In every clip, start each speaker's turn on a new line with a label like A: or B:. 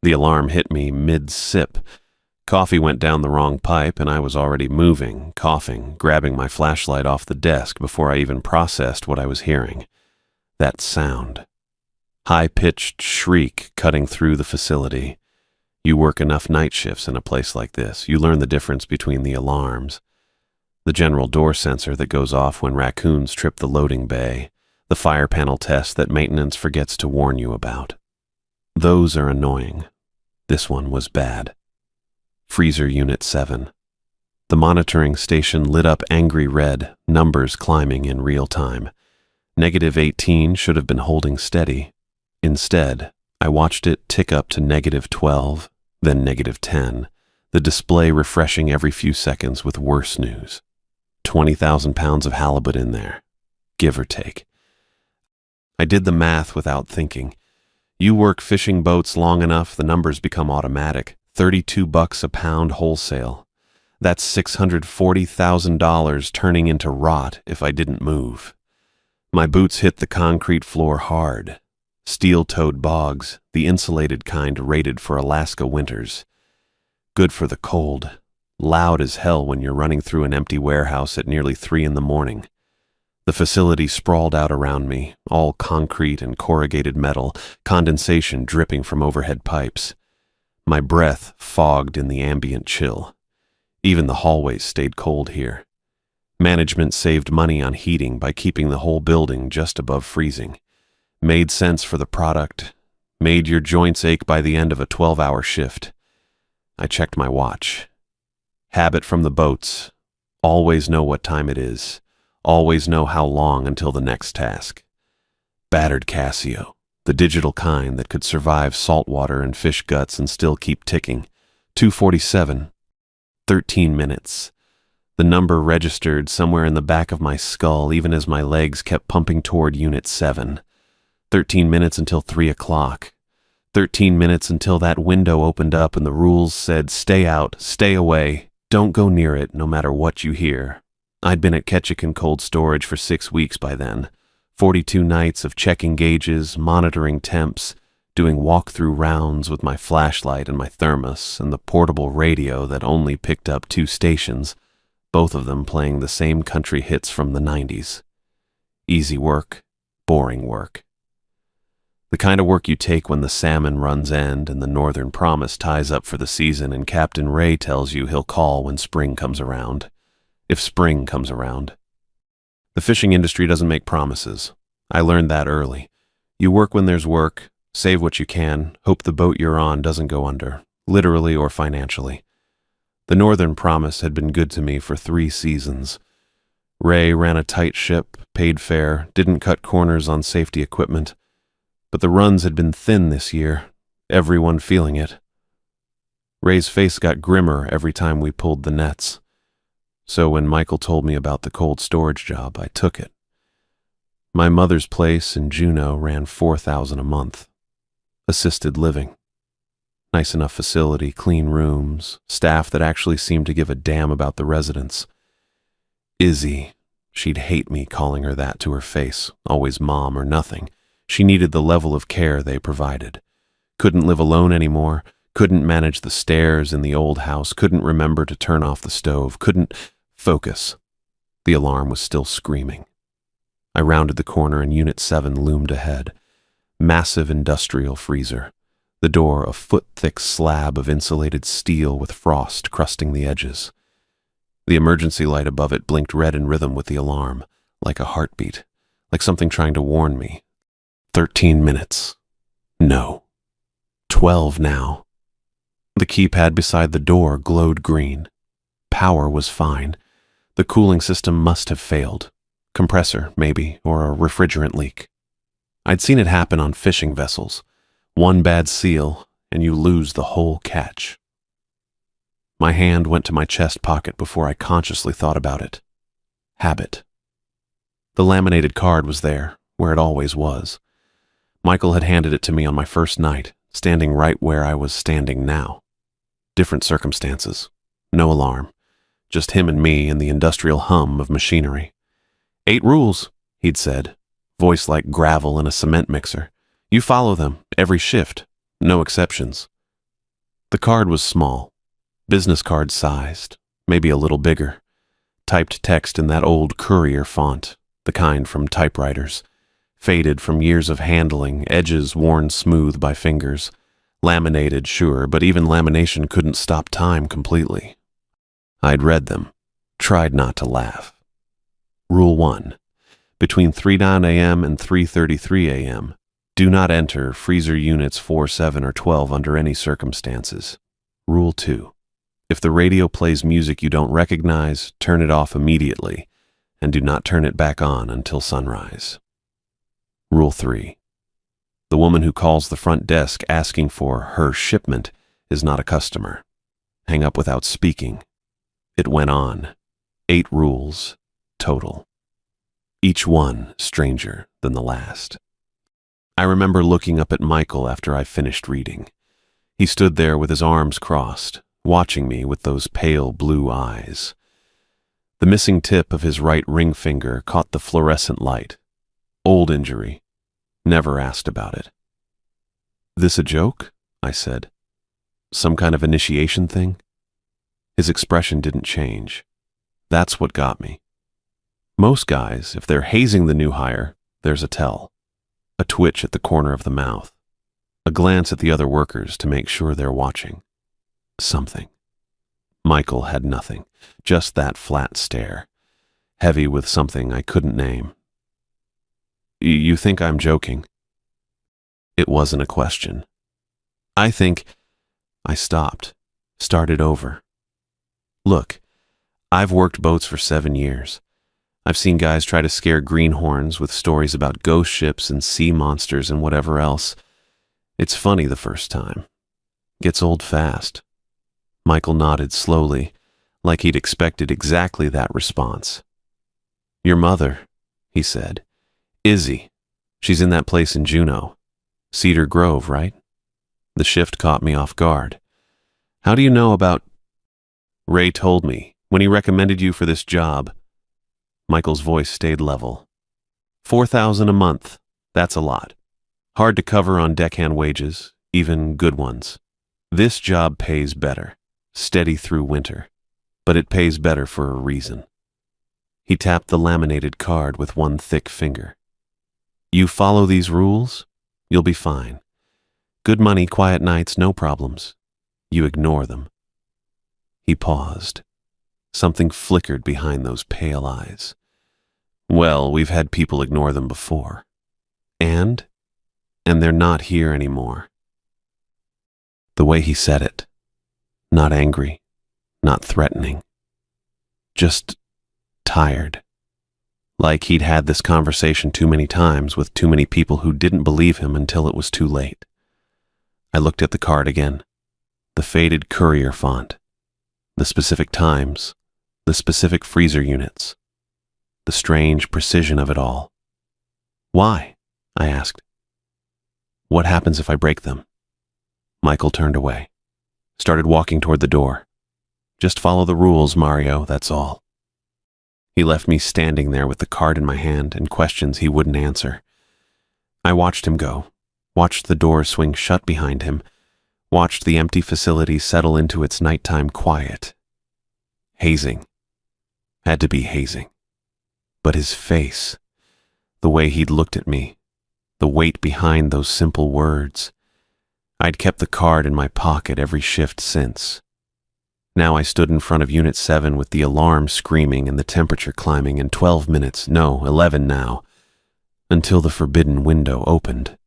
A: The alarm hit me mid-sip. Coffee went down the wrong pipe, and I was already moving, coughing, grabbing my flashlight off the desk before I even processed what I was hearing. That sound. High-pitched shriek cutting through the facility. You work enough night shifts in a place like this, you learn the difference between the alarms. The general door sensor that goes off when raccoons trip the loading bay, the fire panel test that maintenance forgets to warn you about. Those are annoying. This one was bad. Freezer Unit 7. The monitoring station lit up angry red, numbers climbing in real time. -18 should have been holding steady. Instead, I watched it tick up to -12, then -10, the display refreshing every few seconds with worse news. 20,000 pounds of halibut in there, give or take. I did the math without thinking. You work fishing boats long enough, the numbers become automatic. $32 a pound wholesale. That's $640,000 turning into rot if I didn't move. My boots hit the concrete floor hard. Steel-toed bogs, the insulated kind rated for Alaska winters. Good for the cold. Loud as hell when you're running through an empty warehouse at nearly 3 in the morning. The facility sprawled out around me, all concrete and corrugated metal, condensation dripping from overhead pipes. My breath fogged in the ambient chill. Even the hallways stayed cold here. Management saved money on heating by keeping the whole building just above freezing. Made sense for the product. Made your joints ache by the end of a 12-hour shift. I checked my watch. Habit from the boats. Always know what time it is. Always know how long until the next task. Battered Casio. The digital kind that could survive salt water and fish guts and still keep ticking. 2:47. 13 minutes. The number registered somewhere in the back of my skull even as my legs kept pumping toward Unit 7. 13 minutes until 3 o'clock. 13 minutes until that window opened up and the rules said stay out, stay away, don't go near it no matter what you hear. I'd been at Ketchikan cold storage for 6 weeks by then. 42 nights of checking gauges, monitoring temps, doing walk-through rounds with my flashlight and my thermos and the portable radio that only picked up 2 stations, both of them playing the same country hits from the 90s. Easy work, boring work. The kind of work you take when the salmon runs end and the Northern Promise ties up for the season and Captain Ray tells you he'll call when spring comes around. If spring comes around. The fishing industry doesn't make promises. I learned that early. You work when there's work, save what you can, hope the boat you're on doesn't go under, literally or financially. The Northern Promise had been good to me for 3 seasons. Ray ran a tight ship, paid fair, didn't cut corners on safety equipment. But the runs had been thin this year, everyone feeling it. Ray's face got grimmer every time we pulled the nets. So when Michael told me about the cold storage job, I took it. My mother's place in Juneau ran $4,000 a month. Assisted living. Nice enough facility, clean rooms, staff that actually seemed to give a damn about the residents. Izzy, she'd hate me calling her that to her face, always mom or nothing. She needed the level of care they provided. Couldn't live alone anymore, couldn't manage the stairs in the old house, couldn't remember to turn off the stove, couldn't focus. The alarm was still screaming. I rounded the corner and Unit 7 loomed ahead. Massive industrial freezer. The door a foot-thick slab of insulated steel with frost crusting the edges. The emergency light above it blinked red in rhythm with the alarm, like a heartbeat, like something trying to warn me. 13 minutes. No. 12 now. The keypad beside the door glowed green. Power was fine. The cooling system must have failed. Compressor, maybe, or a refrigerant leak. I'd seen it happen on fishing vessels. One bad seal, and you lose the whole catch. My hand went to my chest pocket before I consciously thought about it. Habit. The laminated card was there, where it always was. Michael had handed it to me on my first night, standing right where I was standing now. Different circumstances. No alarm. Just him and me and the industrial hum of machinery. 8 rules, he'd said, voice like gravel in a cement mixer. You follow them, every shift, no exceptions. The card was small, business card sized, maybe a little bigger. Typed text in that old courier font, the kind from typewriters, faded from years of handling, edges worn smooth by fingers. Laminated, sure, but even lamination couldn't stop time completely. I'd read them, tried not to laugh. Rule 1. Between 3:09 a.m. and 3:33 a.m., do not enter freezer units 4, 7, or 12 under any circumstances. Rule 2. If the radio plays music you don't recognize, turn it off immediately, and do not turn it back on until sunrise. Rule 3. The woman who calls the front desk asking for her shipment is not a customer. Hang up without speaking. It went on. 8 rules, total. Each one stranger than the last. I remember looking up at Michael after I finished reading. He stood there with his arms crossed, watching me with those pale blue eyes. The missing tip of his right ring finger caught the fluorescent light. Old injury. Never asked about it. "This a joke?" I said. "Some kind of initiation thing?" His expression didn't change. That's what got me. Most guys, if they're hazing the new hire, there's a tell. A twitch at the corner of the mouth. A glance at the other workers to make sure they're watching. Something. Michael had nothing, just that flat stare, heavy with something I couldn't name. "You think I'm joking?" It wasn't a question. I stopped, started over. Look, I've worked boats for 7 years. I've seen guys try to scare greenhorns with stories about ghost ships and sea monsters and whatever else. It's funny the first time. Gets old fast. Michael nodded slowly, like he'd expected exactly that response. "Your mother," he said. "Izzy. She's in that place in Juneau. Cedar Grove, right?" The shift caught me off guard. "How do you know about—" "Ray told me, when he recommended you for this job." Michael's voice stayed level. $4,000 a month. That's a lot. Hard to cover on deckhand wages, even good ones. This job pays better, steady through winter, but it pays better for a reason. He tapped the laminated card with one thick finger. "You follow these rules, you'll be fine. Good money, quiet nights, no problems. You ignore them." He paused. Something flickered behind those pale eyes. "Well, we've had people ignore them before. And they're not here anymore." The way he said it, not angry, not threatening, just tired. Like he'd had this conversation too many times with too many people who didn't believe him until it was too late. I looked at the card again, the faded courier font, the specific times, the specific freezer units, the strange precision of it all. "Why?" I asked. "What happens if I break them?" Michael turned away, started walking toward the door. "Just follow the rules, Mario, that's all." He left me standing there with the card in my hand and questions he wouldn't answer. I watched him go, watched the door swing shut behind him, watched the empty facility settle into its nighttime quiet. Hazing. Had to be hazing. But his face, the way he'd looked at me, the weight behind those simple words. I'd kept the card in my pocket every shift since. Now I stood in front of Unit 7 with the alarm screaming and the temperature climbing, and 12 minutes, no, 11 now, until the forbidden window opened.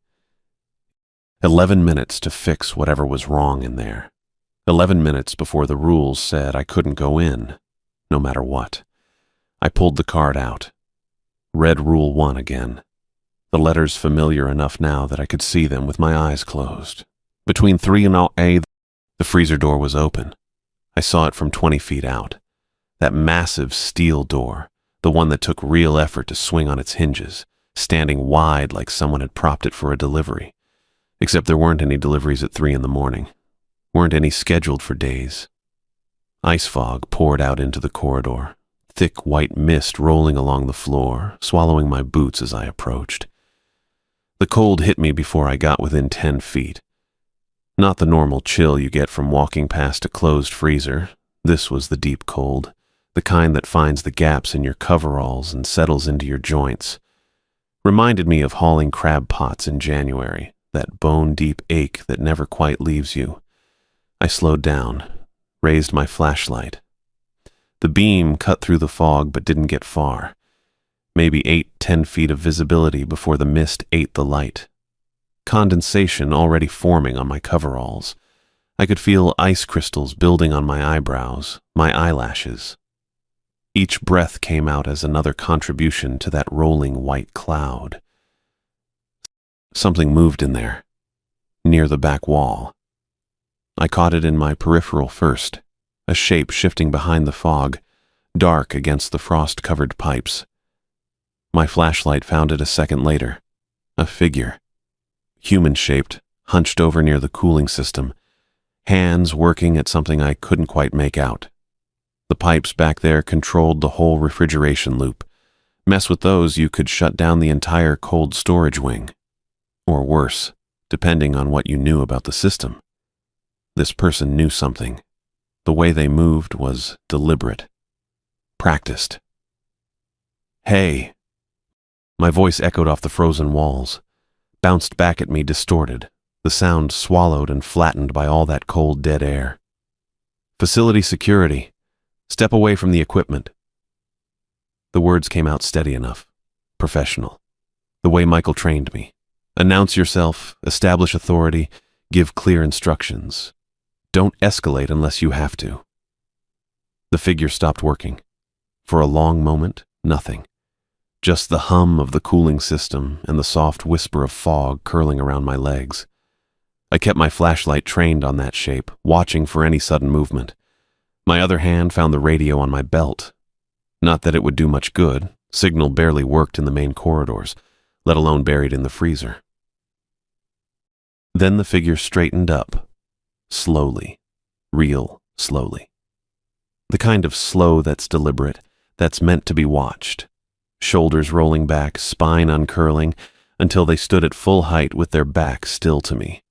A: 11 minutes to fix whatever was wrong in there. 11 minutes before the rules said I couldn't go in, no matter what. I pulled the card out. Read Rule 1 again. The letters familiar enough now that I could see them with my eyes closed. Between 3 and A, the freezer door was open. I saw it from 20 feet out. That massive steel door, the one that took real effort to swing on its hinges, standing wide like someone had propped it for a delivery. Except there weren't any deliveries at 3 in the morning. Weren't any scheduled for days. Ice fog poured out into the corridor, thick white mist rolling along the floor, swallowing my boots as I approached. The cold hit me before I got within 10 feet. Not the normal chill you get from walking past a closed freezer. This was the deep cold, the kind that finds the gaps in your coveralls and settles into your joints. Reminded me of hauling crab pots in January, that bone-deep ache that never quite leaves you. I slowed down, raised my flashlight. The beam cut through the fog but didn't get far. Maybe 8-10 feet of visibility before the mist ate the light. Condensation already forming on my coveralls. I could feel ice crystals building on my eyebrows, my eyelashes. Each breath came out as another contribution to that rolling white cloud. Something moved in there, near the back wall. I caught it in my peripheral first, a shape shifting behind the fog, dark against the frost-covered pipes. My flashlight found it a second later, a figure. Human-shaped, hunched over near the cooling system, hands working at something I couldn't quite make out. The pipes back there controlled the whole refrigeration loop. Mess with those, you could shut down the entire cold storage wing. Or worse, depending on what you knew about the system. This person knew something. The way they moved was deliberate. Practiced. Hey! My voice echoed off the frozen walls, bounced back at me distorted, the sound swallowed and flattened by all that cold dead air. Facility security. Step away from the equipment. The words came out steady enough, professional, the way Michael trained me. Announce yourself, establish authority, give clear instructions. Don't escalate unless you have to. The figure stopped working. For a long moment, nothing. Just the hum of the cooling system and the soft whisper of fog curling around my legs. I kept my flashlight trained on that shape, watching for any sudden movement. My other hand found the radio on my belt. Not that it would do much good. Signal barely worked in the main corridors, let alone buried in the freezer. Then the figure straightened up. Slowly. Real slowly. The kind of slow that's deliberate, that's meant to be watched. Shoulders rolling back, spine uncurling, until they stood at full height with their backs still to me.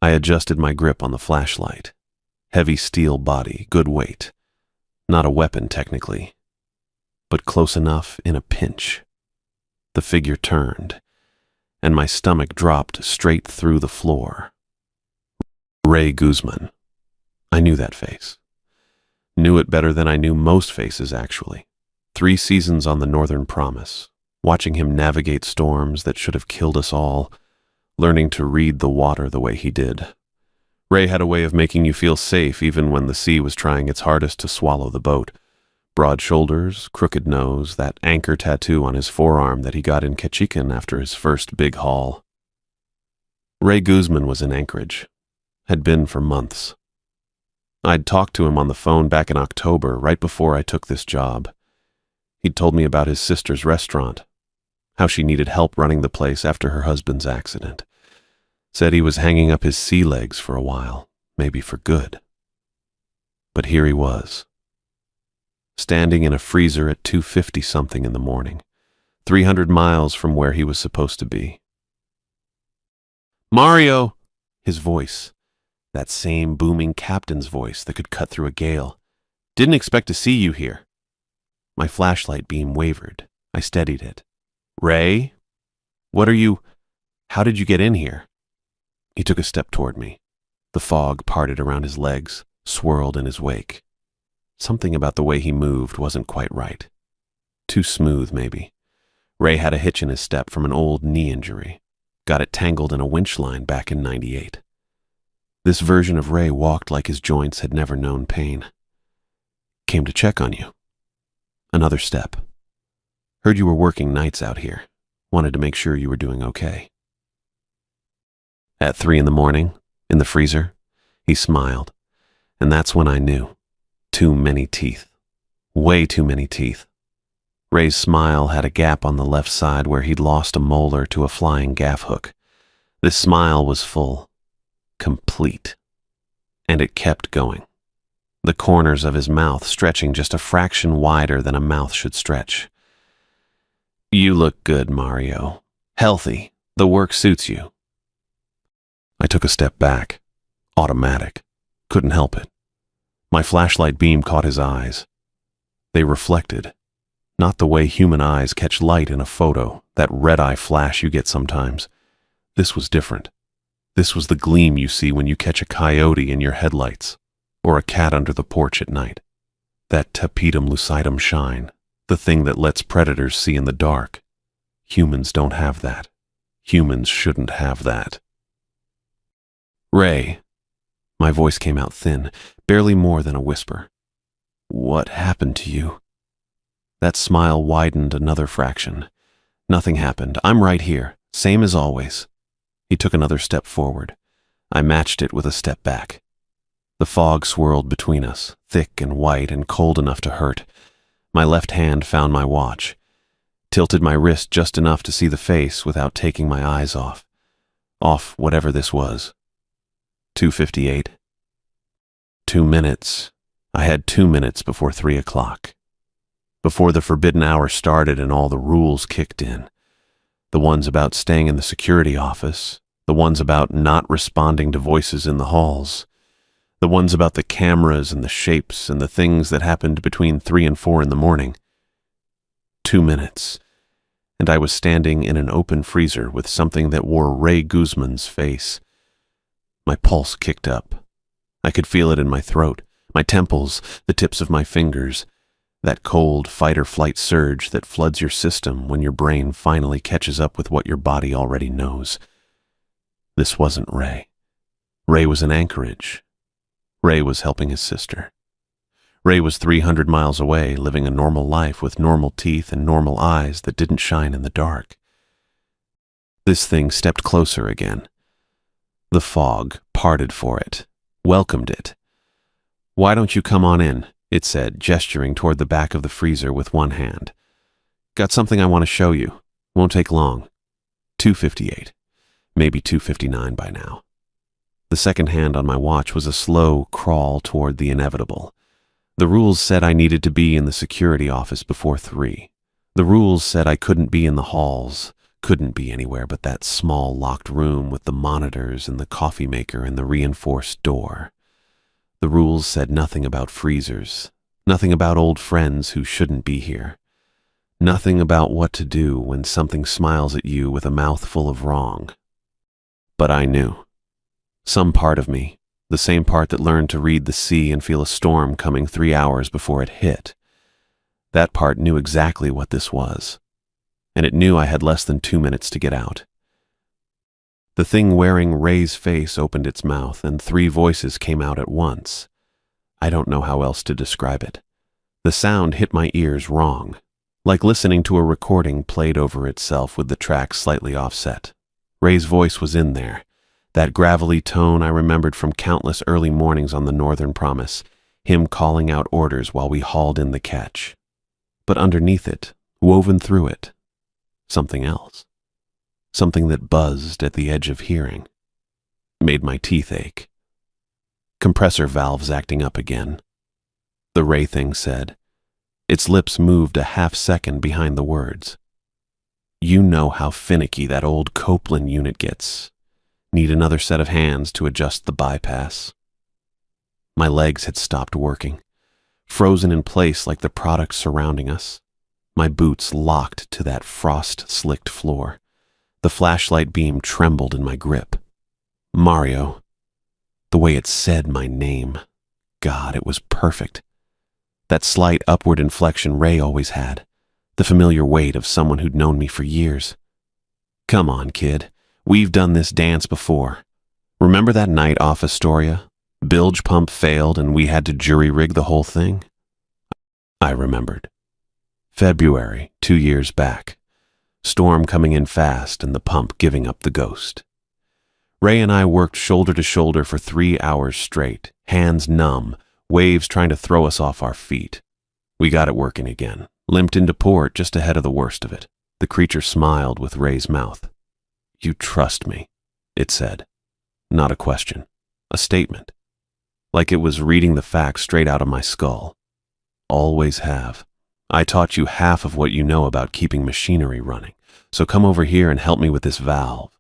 A: I adjusted my grip on the flashlight. Heavy steel body, good weight. Not a weapon technically, but close enough in a pinch. The figure turned, and my stomach dropped straight through the floor. Ray Guzman. I knew that face. Knew it better than I knew most faces, actually. 3 seasons on the Northern Promise, watching him navigate storms that should have killed us all, learning to read the water the way he did. Ray had a way of making you feel safe even when the sea was trying its hardest to swallow the boat. Broad shoulders, crooked nose, that anchor tattoo on his forearm that he got in Ketchikan after his first big haul. Ray Guzman was in Anchorage. Had been for months. I'd talked to him on the phone back in October, right before I took this job. He'd told me about his sister's restaurant, how she needed help running the place after her husband's accident. Said he was hanging up his sea legs for a while, maybe for good. But here he was, standing in a freezer at 2:50-something in the morning, 300 miles from where he was supposed to be. Mario! His voice, that same booming captain's voice that could cut through a gale. Didn't expect to see you here. My flashlight beam wavered. I steadied it. Ray? How did you get in here? He took a step toward me. The fog parted around his legs, swirled in his wake. Something about the way he moved wasn't quite right. Too smooth, maybe. Ray had a hitch in his step from an old knee injury. Got it tangled in a winch line back in '98. This version of Ray walked like his joints had never known pain. Came to check on you. Another step. Heard you were working nights out here. Wanted to make sure you were doing okay. At 3 in the morning, in the freezer, he smiled. And that's when I knew. Too many teeth. Way too many teeth. Ray's smile had a gap on the left side where he'd lost a molar to a flying gaff hook. This smile was full. Complete. And it kept going. The corners of his mouth stretching just a fraction wider than a mouth should stretch. You look good, Mario. Healthy. The work suits you. I took a step back, Automatic. Couldn't help it. My flashlight beam caught his eyes. They reflected. Not the way human eyes catch light in a photo, that red-eye flash you get sometimes. This was different. This was the gleam you see when you catch a coyote in your headlights, or a cat under the porch at night. That tapetum lucidum shine, the thing that lets predators see in the dark. Humans don't have that. Humans shouldn't have that. Ray. My voice came out thin, barely more than a whisper. What happened to you? That smile widened another fraction. Nothing happened. I'm right here, same as always. He took another step forward. I matched it with a step back. The fog swirled between us, thick and white and cold enough to hurt. My left hand found my watch, tilted my wrist just enough to see the face without taking my eyes off. Off whatever this was. 2:58. 2 minutes. I had 2 minutes before 3 o'clock. Before the forbidden hour started and all the rules kicked in. The ones about staying in the security office, the ones about not responding to voices in the halls, the ones about the cameras and the shapes and the things that happened between 3 and 4 in the morning. 2 minutes, and I was standing in an open freezer with something that wore Ray Guzman's face. My pulse kicked up. I could feel it in my throat, my temples, the tips of my fingers. That cold fight-or-flight surge that floods your system when your brain finally catches up with what your body already knows. This wasn't Ray. Ray was in Anchorage. Ray was helping his sister. Ray was 300 miles away, living a normal life with normal teeth and normal eyes that didn't shine in the dark. This thing stepped closer again. The fog parted for it, welcomed it. "Why don't you come on in?" it said, gesturing toward the back of the freezer with one hand. "Got something I want to show you. Won't take long." 2:58, maybe 2:59 by now. The second hand on my watch was a slow crawl toward the inevitable. The rules said I needed to be in the security office before 3. The rules said I couldn't be in the halls, couldn't be anywhere but that small locked room with the monitors and the coffee maker and the reinforced door. The rules said nothing about freezers, nothing about old friends who shouldn't be here, nothing about what to do when something smiles at you with a mouthful of wrong. But I knew. Some part of me, the same part that learned to read the sea and feel a storm coming 3 hours before it hit, that part knew exactly what this was, and it knew I had less than 2 minutes to get out. The thing wearing Ray's face opened its mouth, and 3 voices came out at once. I don't know how else to describe it. The sound hit my ears wrong, like listening to a recording played over itself with the track slightly offset. Ray's voice was in there, that gravelly tone I remembered from countless early mornings on the Northern Promise, him calling out orders while we hauled in the catch. But underneath it, woven through it, something else. Something that buzzed at the edge of hearing. Made my teeth ache. Compressor valves acting up again. The Ray thing said. Its lips moved a half-second behind the words. "You know how finicky that old Copeland unit gets. Need another set of hands to adjust the bypass." My legs had stopped working, frozen in place like the products surrounding us. My boots locked to that frost-slicked floor. The flashlight beam trembled in my grip. Mario. The way it said my name. God, it was perfect. That slight upward inflection Ray always had. The familiar weight of someone who'd known me for years. "Come on, kid. We've done this dance before. Remember that night off Astoria? Bilge pump failed and we had to jury-rig the whole thing?" I remembered. February, 2 years back. Storm coming in fast and the pump giving up the ghost. Ray and I worked shoulder to shoulder for 3 hours straight, hands numb, waves trying to throw us off our feet. We got it working again, limped into port just ahead of the worst of it. The creature smiled with Ray's mouth. "You trust me," it said. Not a question, a statement. Like it was reading the facts straight out of my skull. "Always have. I taught you half of what you know about keeping machinery running, so come over here and help me with this valve.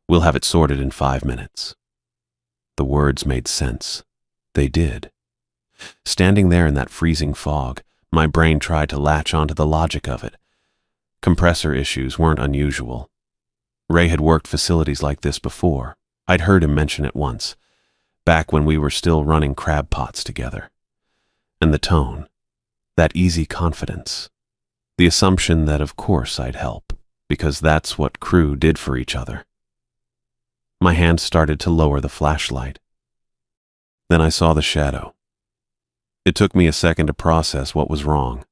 A: We'll have it sorted in 5 minutes." The words made sense. They did. Standing there in that freezing fog, my brain tried to latch onto the logic of it. Compressor issues weren't unusual. Ray had worked facilities like this before. I'd heard him mention it once, back when we were still running crab pots together. And the tone, that easy confidence, the assumption that of course I'd help, because that's what crew did for each other. My hand started to lower the flashlight. Then I saw the shadow. It took me a second to process what was wrong.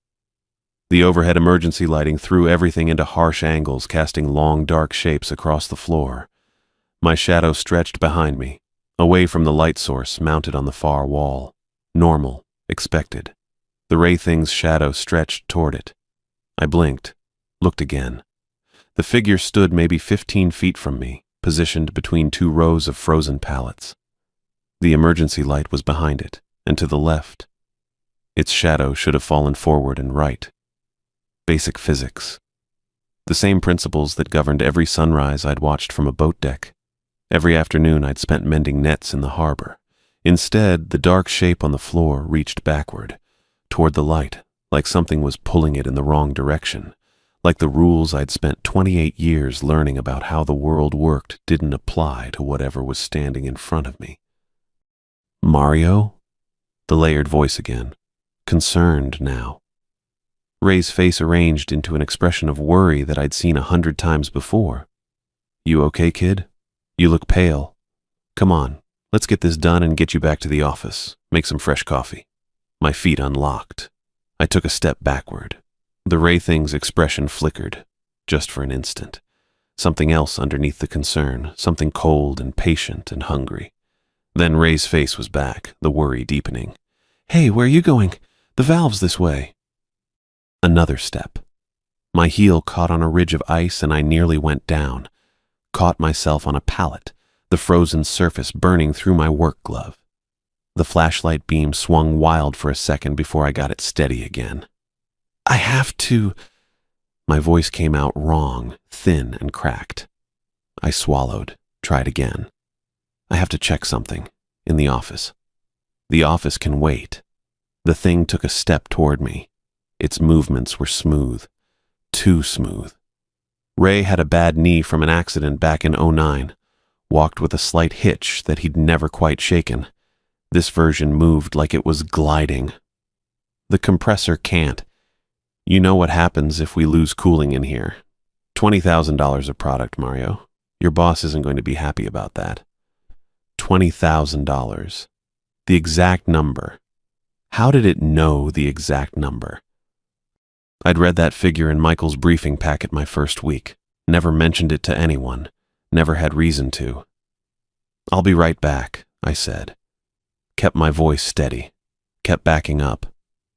A: The overhead emergency lighting threw everything into harsh angles, casting long, dark shapes across the floor. My shadow stretched behind me, away from the light source mounted on the far wall. Normal, expected. The Ray Thing's shadow stretched toward it. I blinked, looked again. The figure stood maybe 15 feet from me, positioned between two rows of frozen pallets. The emergency light was behind it, and to the left. Its shadow should have fallen forward and right. Basic physics. The same principles that governed every sunrise I'd watched from a boat deck. Every afternoon I'd spent mending nets in the harbor. Instead, the dark shape on the floor reached backward, toward the light, like something was pulling it in the wrong direction, like the rules I'd spent 28 years learning about how the world worked didn't apply to whatever was standing in front of me. Mario? The layered voice again, concerned now. Ray's face arranged into an expression of worry that I'd seen 100 times before. You okay, kid? You look pale. Come on, let's get this done and get you back to the office. Make some fresh coffee. My feet unlocked. I took a step backward. The Ray Thing's expression flickered, just for an instant. Something else underneath the concern, something cold and patient and hungry. Then Ray's face was back, the worry deepening. Hey, where are you going? The valve's this way. Another step. My heel caught on a ridge of ice and I nearly went down. Caught myself on a pallet, the frozen surface burning through my work glove. The flashlight beam swung wild for a second before I got it steady again. I have to... My voice came out wrong, thin and cracked. I swallowed, tried again. I have to check something, in the office. The office can wait. The thing took a step toward me. Its movements were smooth, too smooth. Ray had a bad knee from an accident back in '09, walked with a slight hitch that he'd never quite shaken. This version moved like it was gliding. The compressor can't. You know what happens if we lose cooling in here. $20,000 of product, Mario. Your boss isn't going to be happy about that. $20,000. The exact number. How did it know the exact number? I'd read that figure in Michael's briefing packet my first week. Never mentioned it to anyone. Never had reason to. I'll be right back, I said. Kept my voice steady. Kept backing up.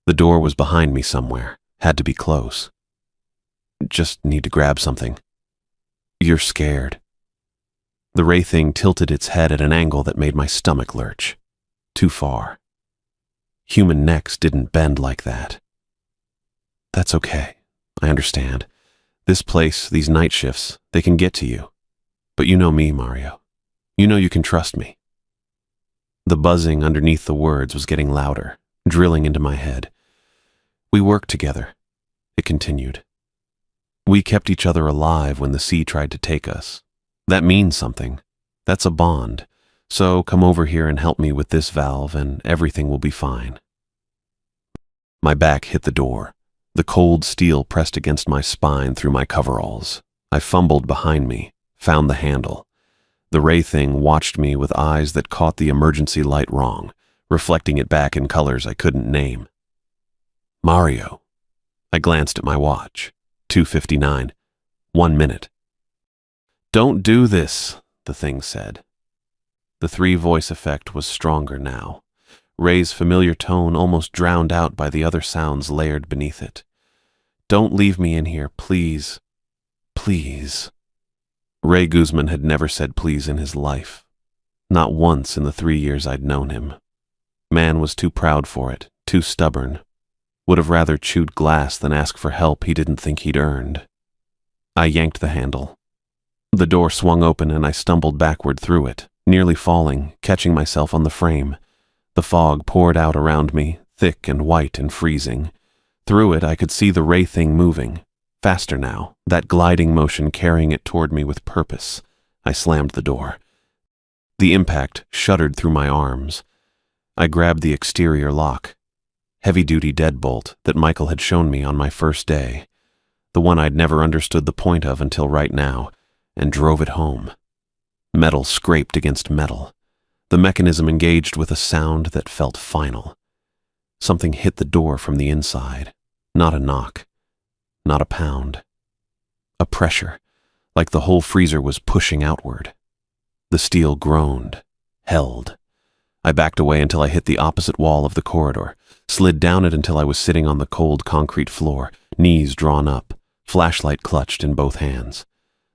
A: The door was behind me somewhere. Had to be close. Just need to grab something. You're scared. The Ray Thing tilted its head at an angle that made my stomach lurch. Too far. Human necks didn't bend like that. That's okay. I understand. This place, these night shifts, they can get to you. But you know me, Mario. You know you can trust me. The buzzing underneath the words was getting louder, drilling into my head. We worked together, it continued. We kept each other alive when the sea tried to take us. That means something. That's a bond. So come over here and help me with this valve and everything will be fine. My back hit the door. The cold steel pressed against my spine through my coveralls. I fumbled behind me, found the handle. The Ray Thing watched me with eyes that caught the emergency light wrong, reflecting it back in colors I couldn't name. Mario. I glanced at my watch. 2:59. 1 minute. Don't do this, the thing said. The three-voice effect was stronger now. Ray's familiar tone almost drowned out by the other sounds layered beneath it. Don't leave me in here, please. Please. Ray Guzman had never said please in his life. Not once in the 3 years I'd known him. Man was too proud for it, too stubborn. Would have rather chewed glass than ask for help he didn't think he'd earned. I yanked the handle. The door swung open and I stumbled backward through it, nearly falling, catching myself on the frame. The fog poured out around me, thick and white and freezing. Through it, I could see the ray thing moving. Faster now, that gliding motion carrying it toward me with purpose. I slammed the door. The impact shuddered through my arms. I grabbed the exterior lock. Heavy-duty deadbolt that Michael had shown me on my first day. The one I'd never understood the point of until right now, and drove it home. Metal scraped against metal. The mechanism engaged with a sound that felt final. Something hit the door from the inside. Not a knock. Not a pound. A pressure, like the whole freezer was pushing outward. The steel groaned, held. I backed away until I hit the opposite wall of the corridor, slid down it until I was sitting on the cold concrete floor, knees drawn up, flashlight clutched in both hands.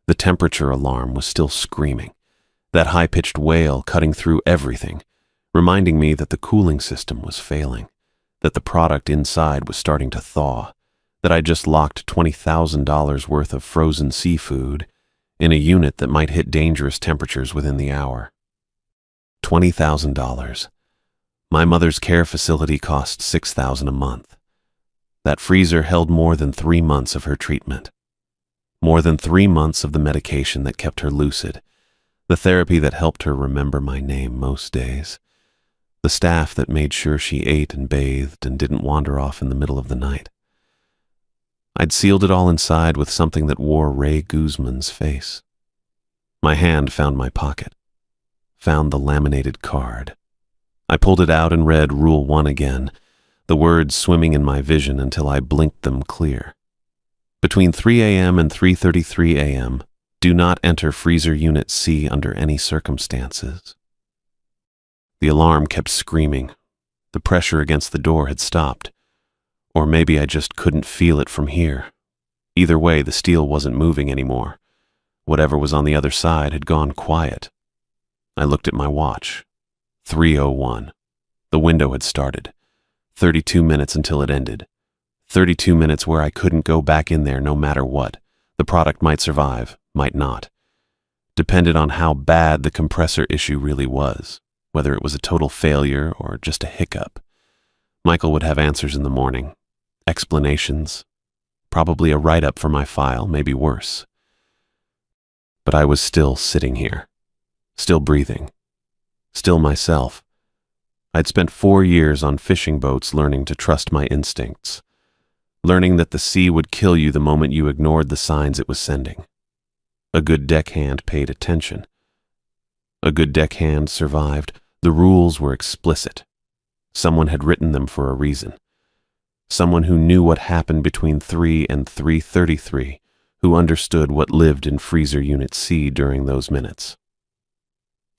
A: The temperature alarm was still screaming, that high-pitched wail cutting through everything, reminding me that the cooling system was failing, that the product inside was starting to thaw, that I just locked $20,000 worth of frozen seafood in a unit that might hit dangerous temperatures within the hour. $20,000. My mother's care facility cost $6,000 a month. That freezer held more than 3 months of her treatment. More than 3 months of the medication that kept her lucid, the therapy that helped her remember my name most days, the staff that made sure she ate and bathed and didn't wander off in the middle of the night. I'd sealed it all inside with something that wore Ray Guzman's face. My hand found my pocket, found the laminated card. I pulled it out and read Rule 1 again, the words swimming in my vision until I blinked them clear. Between 3 a.m. and 3:33 a.m., do not enter freezer unit C under any circumstances. The alarm kept screaming. The pressure against the door had stopped. Or maybe I just couldn't feel it from here. Either way, the steel wasn't moving anymore. Whatever was on the other side had gone quiet. I looked at my watch. 3:01. The window had started. 32 minutes until it ended. 32 minutes where I couldn't go back in there no matter what. The product might survive, might not. Depended on how bad the compressor issue really was, whether it was a total failure or just a hiccup. Michael would have answers in the morning. Explanations. Probably a write-up for my file, maybe worse. But I was still sitting here. Still breathing. Still myself. I'd spent 4 years on fishing boats learning to trust my instincts. Learning that the sea would kill you the moment you ignored the signs it was sending. A good deckhand paid attention. A good deckhand survived. The rules were explicit. Someone had written them for a reason. Someone who knew what happened between 3 and 3:33, who understood what lived in freezer unit C during those minutes.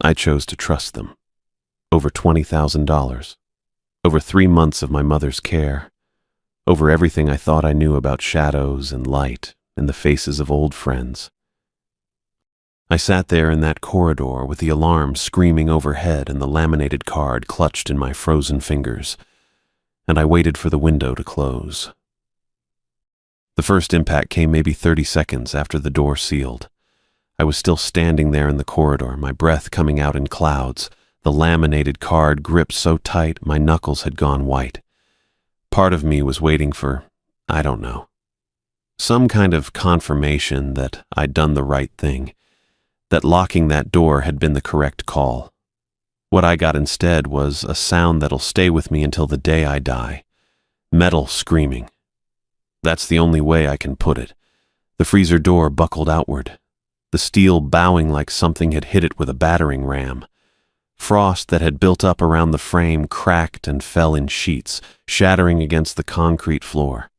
A: I chose to trust them. Over $20,000. Over 3 months of my mother's care. Over everything I thought I knew about shadows and light and the faces of old friends. I sat there in that corridor with the alarm screaming overhead and the laminated card clutched in my frozen fingers, and I waited for the window to close. The first impact came maybe 30 seconds after the door sealed. I was still standing there in the corridor, my breath coming out in clouds, the laminated card gripped so tight my knuckles had gone white. Part of me was waiting for, I don't know, some kind of confirmation that I'd done the right thing, that locking that door had been the correct call. What I got instead was a sound that'll stay with me until the day I die. Metal screaming. That's the only way I can put it. The freezer door buckled outward, the steel bowing like something had hit it with a battering ram. Frost that had built up around the frame cracked and fell in sheets, shattering against the concrete floor.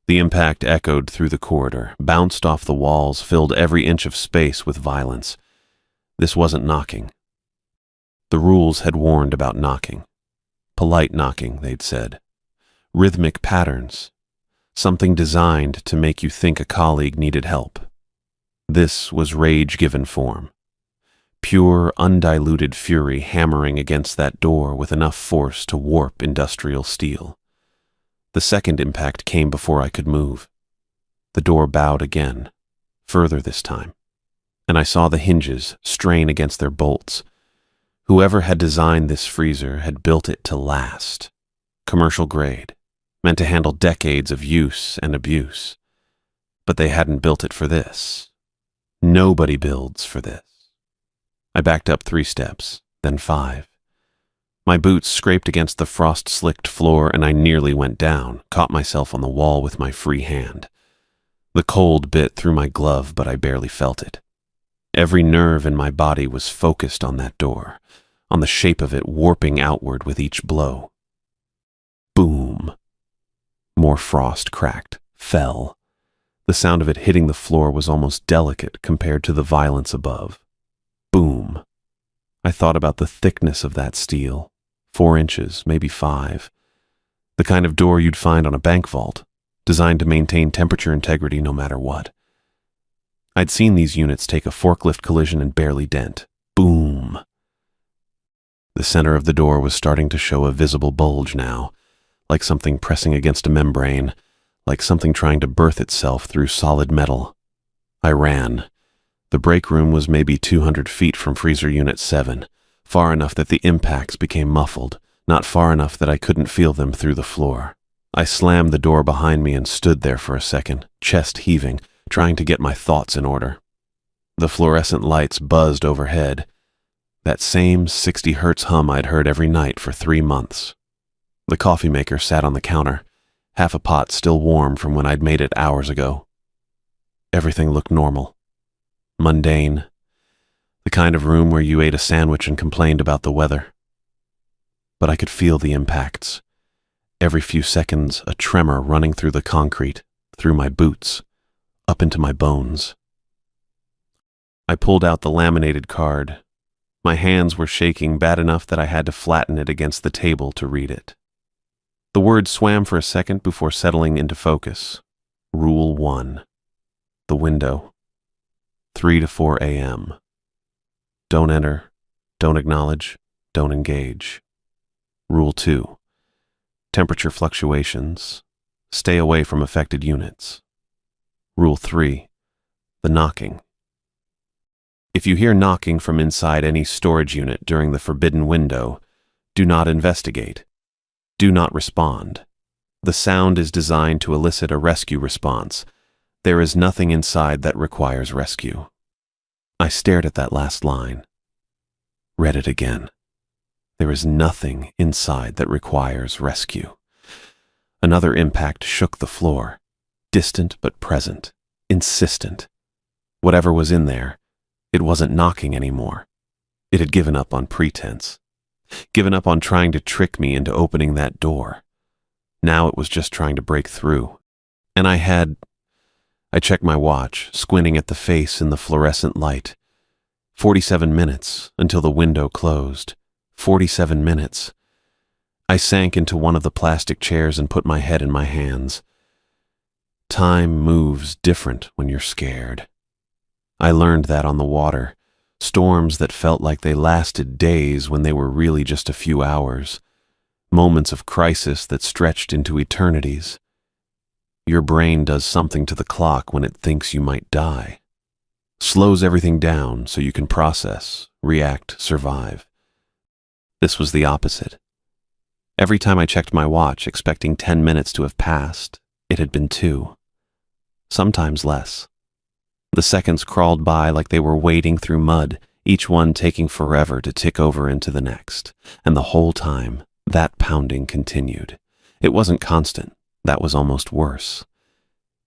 A: The impact echoed through the corridor, bounced off the walls, filled every inch of space with violence. This wasn't knocking. The rules had warned about knocking. Polite knocking, they'd said. Rhythmic patterns. Something designed to make you think a colleague needed help. This was rage given form. Pure, undiluted fury hammering against that door with enough force to warp industrial steel. The second impact came before I could move. The door bowed again, further this time, and I saw the hinges strain against their bolts, Whoever had designed this freezer had built it to last. Commercial grade, meant to handle decades of use and abuse. But they hadn't built it for this. Nobody builds for this. I backed up 3 steps, then 5. My boots scraped against the frost-slicked floor and I nearly went down, caught myself on the wall with my free hand. The cold bit through my glove, but I barely felt it. Every nerve in my body was focused on that door, on the shape of it warping outward with each blow. Boom. More frost cracked, fell. The sound of it hitting the floor was almost delicate compared to the violence above. Boom. I thought about the thickness of that steel. 4 inches, maybe 5. The kind of door you'd find on a bank vault, designed to maintain temperature integrity no matter what. I'd seen these units take a forklift collision and barely dent. Boom. The center of the door was starting to show a visible bulge now, like something pressing against a membrane, like something trying to birth itself through solid metal. I ran. The break room was maybe 200 feet from freezer unit 7, far enough that the impacts became muffled, not far enough that I couldn't feel them through the floor. I slammed the door behind me and stood there for a second, chest heaving, trying to get my thoughts in order. The fluorescent lights buzzed overhead, that same 60 hertz hum I'd heard every night for 3 months. The coffee maker sat on the counter, half a pot still warm from when I'd made it hours ago. Everything looked normal. Mundane. The kind of room where you ate a sandwich and complained about the weather. But I could feel the impacts. Every few seconds, a tremor running through the concrete, through my boots, up into my bones. I pulled out the laminated card. My hands were shaking bad enough that I had to flatten it against the table to read it. The words swam for a second before settling into focus. Rule 1. The window. 3 to 4 a.m. Don't enter, don't acknowledge, don't engage. Rule 2. Temperature fluctuations. Stay away from affected units. Rule 3. The knocking. If you hear knocking from inside any storage unit during the forbidden window, do not investigate. Do not respond. The sound is designed to elicit a rescue response. There is nothing inside that requires rescue. I stared at that last line. Read it again. There is nothing inside that requires rescue. Another impact shook the floor. Distant but present. Insistent. Whatever was in there, it wasn't knocking anymore. It had given up on pretense. Given up on trying to trick me into opening that door. Now it was just trying to break through. And I checked my watch, squinting at the face in the fluorescent light. 47 minutes until the window closed. 47 minutes. I sank into one of the plastic chairs and put my head in my hands. Time moves different when you're scared. I learned that on the water. Storms that felt like they lasted days when they were really just a few hours. Moments of crisis that stretched into eternities. Your brain does something to the clock when it thinks you might die. Slows everything down so you can process, react, survive. This was the opposite. Every time I checked my watch, expecting 10 minutes to have passed, it had been 2. Sometimes less. The seconds crawled by like they were wading through mud, each one taking forever to tick over into the next. And the whole time, that pounding continued. It wasn't constant. That was almost worse.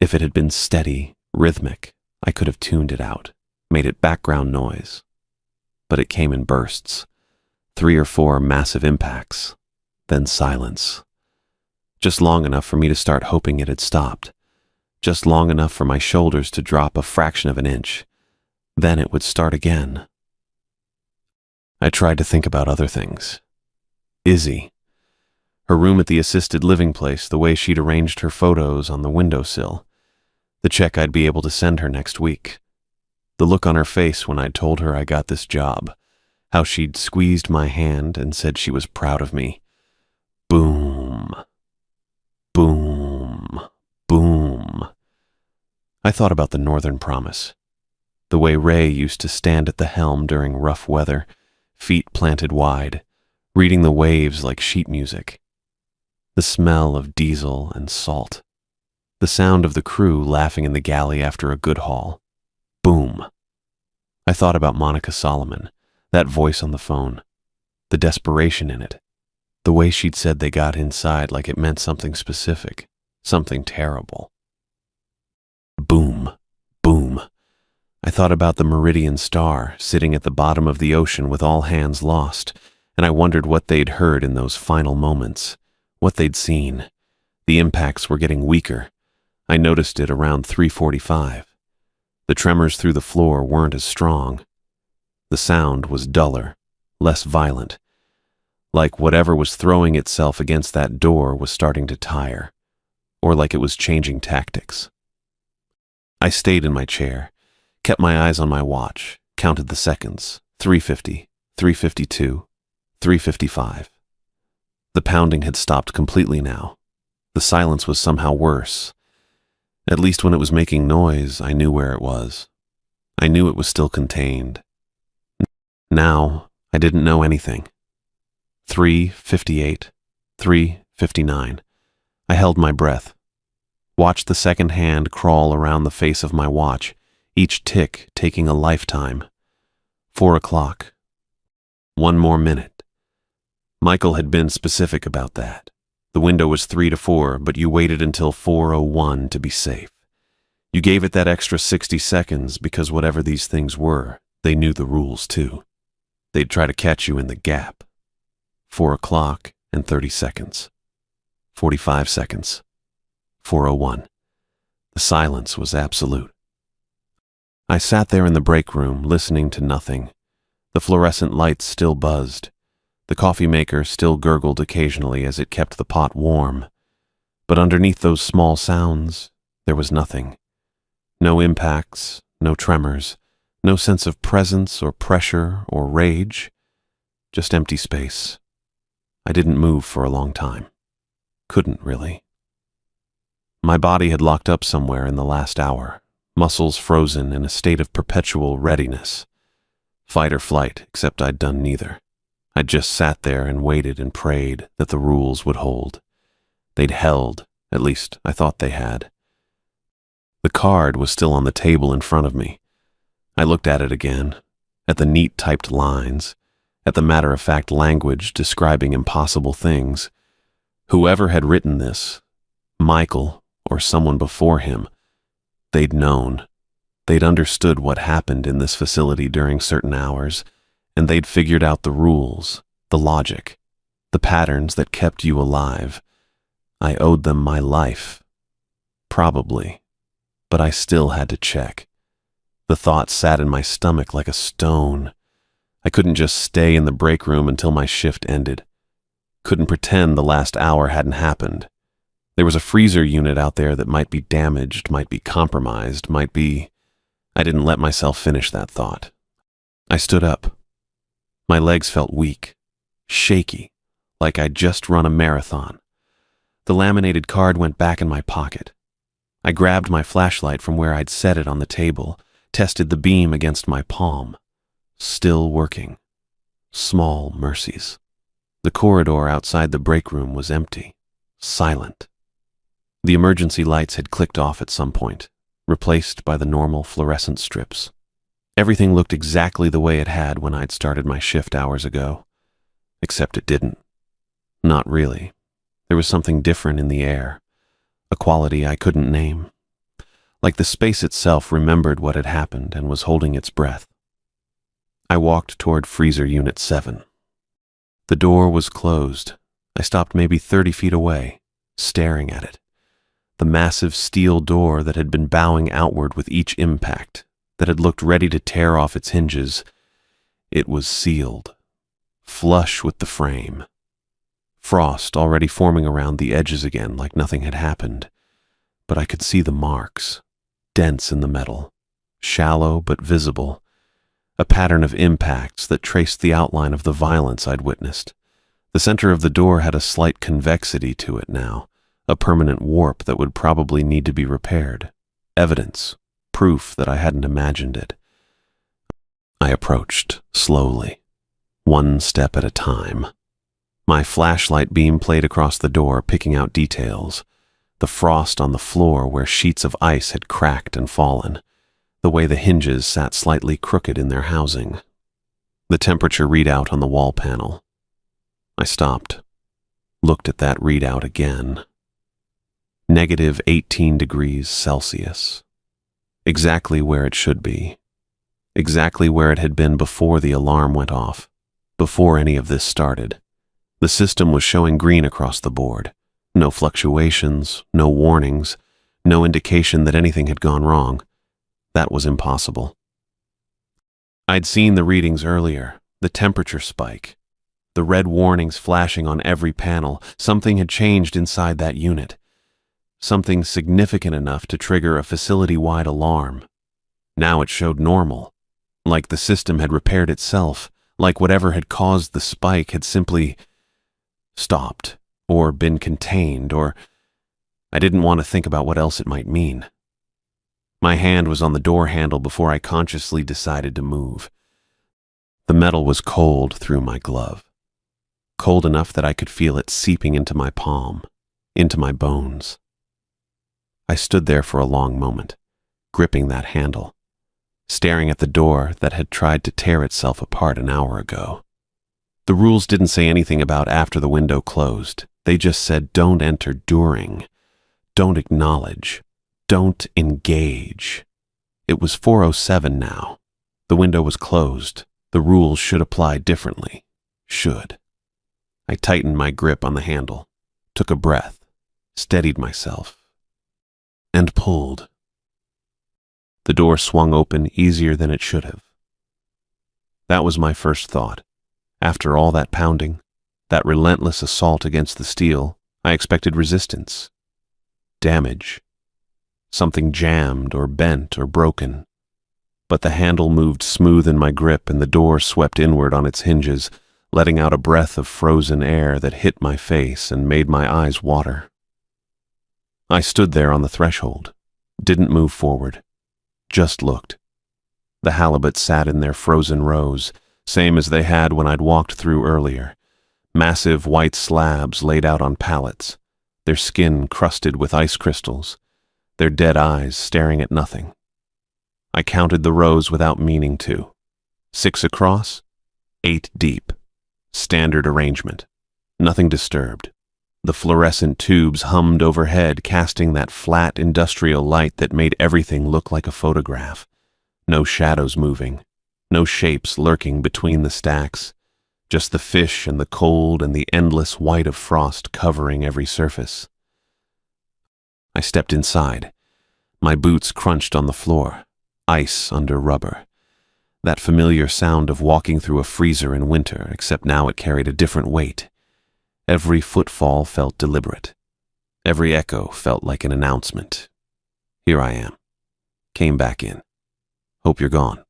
A: If it had been steady, rhythmic, I could have tuned it out, made it background noise. But it came in bursts. 3 or 4 massive impacts. Then silence. Just long enough for me to start hoping it had stopped. Just long enough for my shoulders to drop a fraction of an inch. Then it would start again. I tried to think about other things. Izzy. Her room at the assisted living place, the way she'd arranged her photos on the windowsill. The check I'd be able to send her next week. The look on her face when I'd told her I got this job. How she'd squeezed my hand and said she was proud of me. Boom. Boom. Boom. I thought about the Northern Promise. The way Ray used to stand at the helm during rough weather, feet planted wide, reading the waves like sheet music. The smell of diesel and salt. The sound of the crew laughing in the galley after a good haul. Boom. I thought about Monica Solomon, that voice on the phone, the desperation in it, the way she'd said they got inside like it meant something specific, something terrible. Boom, boom. I thought about the Meridian Star sitting at the bottom of the ocean with all hands lost, and I wondered what they'd heard in those final moments, what they'd seen. The impacts were getting weaker. I noticed it around 3:45. The tremors through the floor weren't as strong. The sound was duller, less violent, like whatever was throwing itself against that door was starting to tire, or like it was changing tactics. I stayed in my chair, kept my eyes on my watch, counted the seconds, 3:50, 3:52, 3:55. The pounding had stopped completely now. The silence was somehow worse. At least when it was making noise, I knew where it was. I knew it was still contained. Now, I didn't know anything. 3:58, 3:59. I held my breath. Watched the second hand crawl around the face of my watch, each tick taking a lifetime. 4 o'clock. 1 more minute. Michael had been specific about that. The window was 3 to 4, but you waited until 4:01 to be safe. You gave it that extra 60 seconds because whatever these things were, they knew the rules too. They'd try to catch you in the gap. 4 o'clock and 30 seconds. 45 seconds. 4:01. The silence was absolute. I sat there in the break room, listening to nothing. The fluorescent lights still buzzed. The coffee maker still gurgled occasionally as it kept the pot warm. But underneath those small sounds, there was nothing. No impacts, no tremors, no sense of presence or pressure or rage. Just empty space. I didn't move for a long time. Couldn't really. My body had locked up somewhere in the last hour, muscles frozen in a state of perpetual readiness. Fight or flight, except I'd done neither. I'd just sat there and waited and prayed that the rules would hold. They'd held, at least I thought they had. The card was still on the table in front of me. I looked at it again, at the neat typed lines, at the matter-of-fact language describing impossible things. Whoever had written this, Michael or someone before him, they'd known. They'd understood what happened in this facility during certain hours, and they'd figured out the rules, the logic, the patterns that kept you alive. I owed them my life. Probably. But I still had to check. The thought sat in my stomach like a stone. I couldn't just stay in the break room until my shift ended. Couldn't pretend the last hour hadn't happened. There was a freezer unit out there that might be damaged, might be compromised, might be... I didn't let myself finish that thought. I stood up. My legs felt weak, shaky, like I'd just run a marathon. The laminated card went back in my pocket. I grabbed my flashlight from where I'd set it on the table, tested the beam against my palm. Still working. Small mercies. The corridor outside the break room was empty, silent. The emergency lights had clicked off at some point, replaced by the normal fluorescent strips. Everything looked exactly the way it had when I'd started my shift hours ago. Except it didn't. Not really. There was something different in the air, a quality I couldn't name. Like the space itself remembered what had happened and was holding its breath. I walked toward freezer unit 7. The door was closed. I stopped maybe 30 feet away, staring at it. The massive steel door that had been bowing outward with each impact, that had looked ready to tear off its hinges. It was sealed, flush with the frame. Frost already forming around the edges again like nothing had happened. But I could see the marks, dense in the metal, shallow but visible, a pattern of impacts that traced the outline of the violence I'd witnessed. The center of the door had a slight convexity to it now, a permanent warp that would probably need to be repaired. Evidence, proof that I hadn't imagined it. I approached, slowly. one step at a time. My flashlight beam played across the door, picking out details. The frost on the floor where sheets of ice had cracked and fallen. The way the hinges sat slightly crooked in their housing. The temperature readout on the wall panel. I stopped, looked at that readout again. -18 degrees Celsius. Exactly where it should be. Exactly where it had been before the alarm went off, before any of this started. The system was showing green across the board. No fluctuations, no warnings, no indication that anything had gone wrong. That was impossible. I'd seen the readings earlier, the temperature spike, the red warnings flashing on every panel. Something had changed inside that unit. Something significant enough to trigger a facility-wide alarm. Now it showed normal, like the system had repaired itself, like whatever had caused the spike had simply stopped, or been contained, or I didn't want to think about what else it might mean. My hand was on the door handle before I consciously decided to move. The metal was cold through my glove, cold enough that I could feel it seeping into my palm, into my bones. I stood there for a long moment, gripping that handle, staring at the door that had tried to tear itself apart an hour ago. The rules didn't say anything about after the window closed. They just said don't enter during, don't acknowledge, don't engage. It was 4:07 now. The window was closed. The rules should apply differently. Should. I tightened my grip on the handle, took a breath, steadied myself, and pulled. The door swung open easier than it should have. That was my first thought. After all that pounding, that relentless assault against the steel, I expected resistance, damage, something jammed or bent or broken. But the handle moved smooth in my grip and the door swept inward on its hinges, letting out a breath of frozen air that hit my face and made my eyes water. I stood there on the threshold, didn't move forward, just looked. The halibut sat in their frozen rows, same as they had when I'd walked through earlier. Massive white slabs laid out on pallets, their skin crusted with ice crystals, their dead eyes staring at nothing. I counted the rows without meaning to. 6 across, 8 deep. Standard arrangement. Nothing disturbed. The fluorescent tubes hummed overhead, casting that flat industrial light that made everything look like a photograph. No shadows moving. No shapes lurking between the stacks, just the fish and the cold and the endless white of frost covering every surface. I stepped inside. My boots crunched on the floor, ice under rubber. That familiar sound of walking through a freezer in winter, except now it carried a different weight. Every footfall felt deliberate. Every echo felt like an announcement. Here I am. Came back in. Hope you're gone.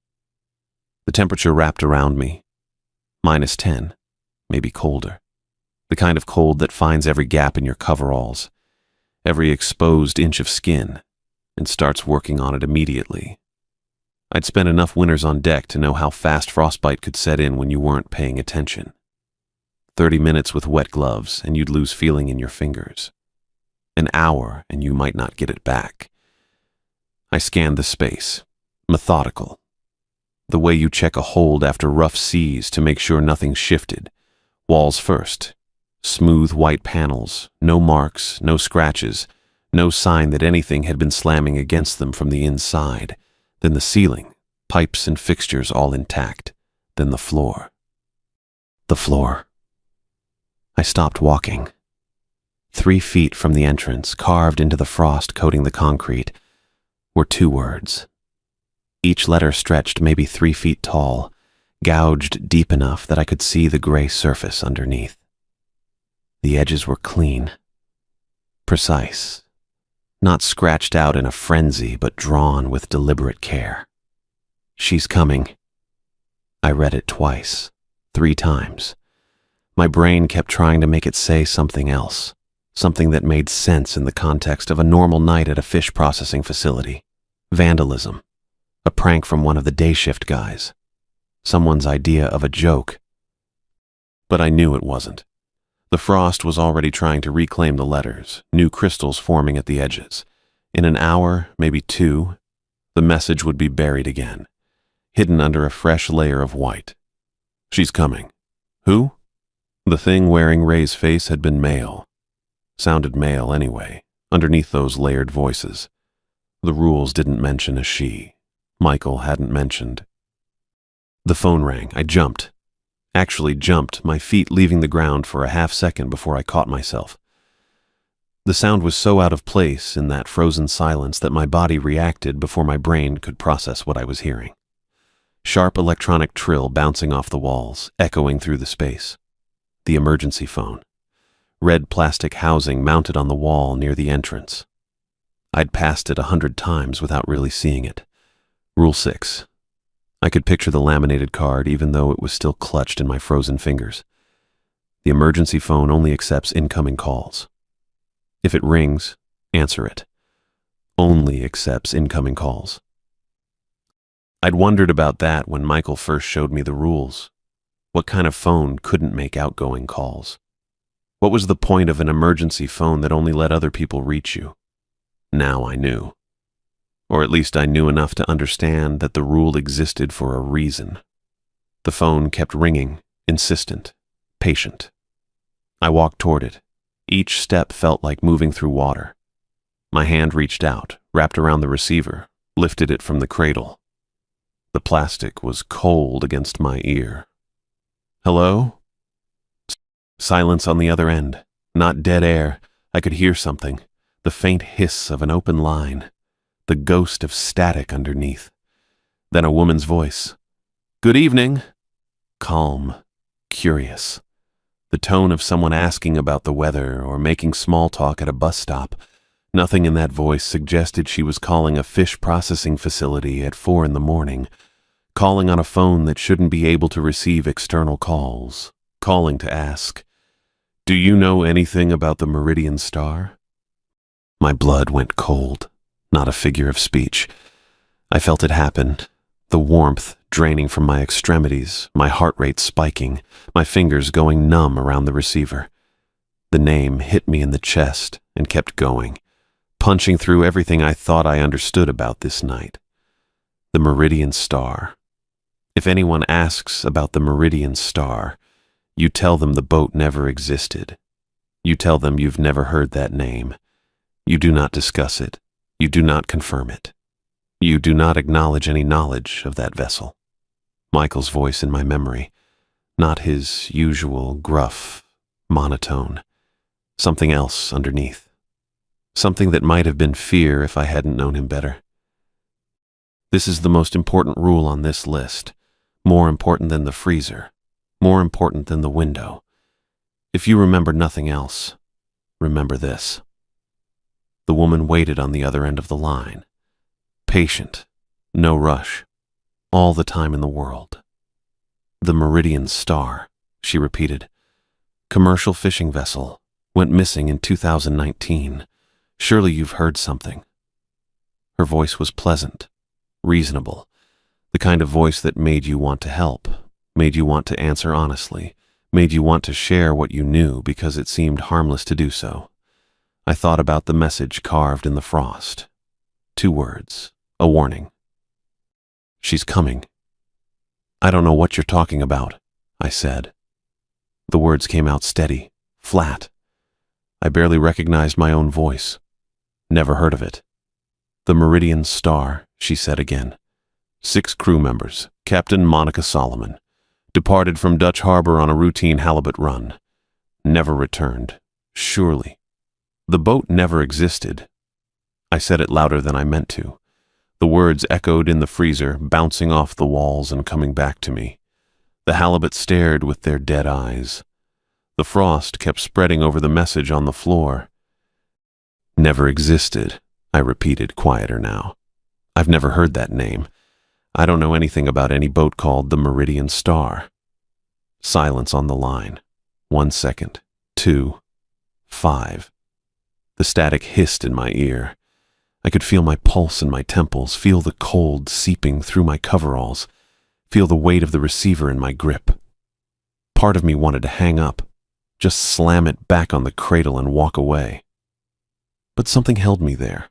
A: The temperature wrapped around me. -10, maybe colder. The kind of cold that finds every gap in your coveralls, every exposed inch of skin, and starts working on it immediately. I'd spent enough winters on deck to know how fast frostbite could set in when you weren't paying attention. 30 minutes with wet gloves and you'd lose feeling in your fingers. An hour and you might not get it back. I scanned the space, methodical. The way you check a hold after rough seas to make sure nothing shifted. Walls first. Smooth white panels, no marks, no scratches, no sign that anything had been slamming against them from the inside. Then the ceiling, pipes and fixtures all intact. Then the floor. The floor. I stopped walking. 3 feet from the entrance, carved into the frost coating the concrete, were 2 words. Each letter stretched maybe 3 feet tall, gouged deep enough that I could see the gray surface underneath. The edges were clean, precise, not scratched out in a frenzy, but drawn with deliberate care. She's coming. I read it twice, 3 times. My brain kept trying to make it say something else, something that made sense in the context of a normal night at a fish processing facility. Vandalism. A prank from one of the day shift guys. Someone's idea of a joke. But I knew it wasn't. The frost was already trying to reclaim the letters, new crystals forming at the edges. In an hour, maybe two, the message would be buried again, hidden under a fresh layer of white. She's coming. Who? The thing wearing Ray's face had been male. Sounded male anyway, underneath those layered voices. The rules didn't mention a she. Michael hadn't mentioned. The phone rang. I jumped. Actually jumped, my feet leaving the ground for a half second before I caught myself. The sound was so out of place in that frozen silence that my body reacted before my brain could process what I was hearing. Sharp electronic trill bouncing off the walls, echoing through the space. The emergency phone. Red plastic housing mounted on the wall near the entrance. I'd passed it 100 times without really seeing it. Rule 6. I could picture the laminated card even though it was still clutched in my frozen fingers. The emergency phone only accepts incoming calls. If it rings, answer it. Only accepts incoming calls. I'd wondered about that when Michael first showed me the rules. What kind of phone couldn't make outgoing calls? What was the point of an emergency phone that only let other people reach you? Now I knew. Or at least I knew enough to understand that the rule existed for a reason. The phone kept ringing, insistent, patient. I walked toward it. Each step felt like moving through water. My hand reached out, wrapped around the receiver, lifted it from the cradle. The plastic was cold against my ear. Hello? Silence on the other end. Not dead air. I could hear something. The faint hiss of an open line. The ghost of static underneath. Then a woman's voice. Good evening. Calm, curious. The tone of someone asking about the weather or making small talk at a bus stop. Nothing in that voice suggested she was calling a fish processing facility at 4 a.m, calling on a phone that shouldn't be able to receive external calls, calling to ask, "Do you know anything about the Meridian Star?" My blood went cold. Not a figure of speech. I felt it happen, the warmth draining from my extremities, my heart rate spiking, my fingers going numb around the receiver. The name hit me in the chest and kept going, punching through everything I thought I understood about this night. The Meridian Star. If anyone asks about the Meridian Star, you tell them the boat never existed. You tell them you've never heard that name. You do not discuss it. You do not confirm it. You do not acknowledge any knowledge of that vessel. Michael's voice in my memory, not his usual gruff, monotone. Something else underneath. Something that might have been fear if I hadn't known him better. This is the most important rule on this list. More important than the freezer. More important than the window. If you remember nothing else, remember this. The woman waited on the other end of the line. Patient, no rush, all the time in the world. The Meridian Star, she repeated. Commercial fishing vessel, went missing in 2019. Surely you've heard something. Her voice was pleasant, reasonable, the kind of voice that made you want to help, made you want to answer honestly, made you want to share what you knew because it seemed harmless to do so. I thought about the message carved in the frost. 2 words, a warning. She's coming. I don't know what you're talking about, I said. The words came out steady, flat. I barely recognized my own voice. Never heard of it. The Meridian Star, she said again. 6 crew members, Captain Monica Solomon. Departed from Dutch Harbor on a routine halibut run. Never returned. Surely. The boat never existed. I said it louder than I meant to. The words echoed in the freezer, bouncing off the walls and coming back to me. The halibut stared with their dead eyes. The frost kept spreading over the message on the floor. Never existed, I repeated, quieter now. I've never heard that name. I don't know anything about any boat called the Meridian Star. Silence on the line. 1 second. 2. 5. The static hissed in my ear. I could feel my pulse in my temples, feel the cold seeping through my coveralls, feel the weight of the receiver in my grip. Part of me wanted to hang up, just slam it back on the cradle and walk away. But something held me there.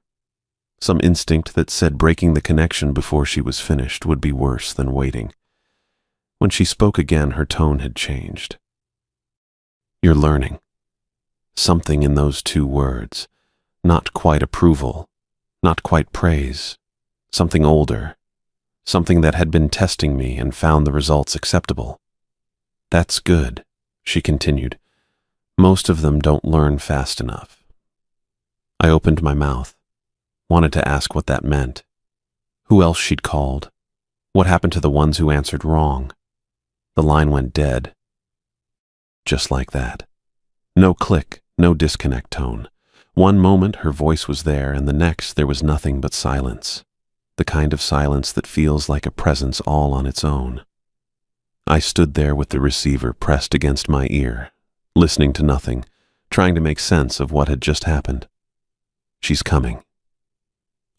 A: Some instinct that said breaking the connection before she was finished would be worse than waiting. When she spoke again, her tone had changed. "You're learning." Something in those two words. Not quite approval, not quite praise. Something older. Something that had been testing me and found the results acceptable. "That's good," she continued. "Most of them don't learn fast enough." I opened my mouth, wanted to ask what that meant. Who else she'd called? What happened to the ones who answered wrong? The line went dead. Just like that. No click, no disconnect tone. One moment her voice was there, and the next there was nothing but silence. The kind of silence that feels like a presence all on its own. I stood there with the receiver pressed against my ear, listening to nothing, trying to make sense of what had just happened. "She's coming."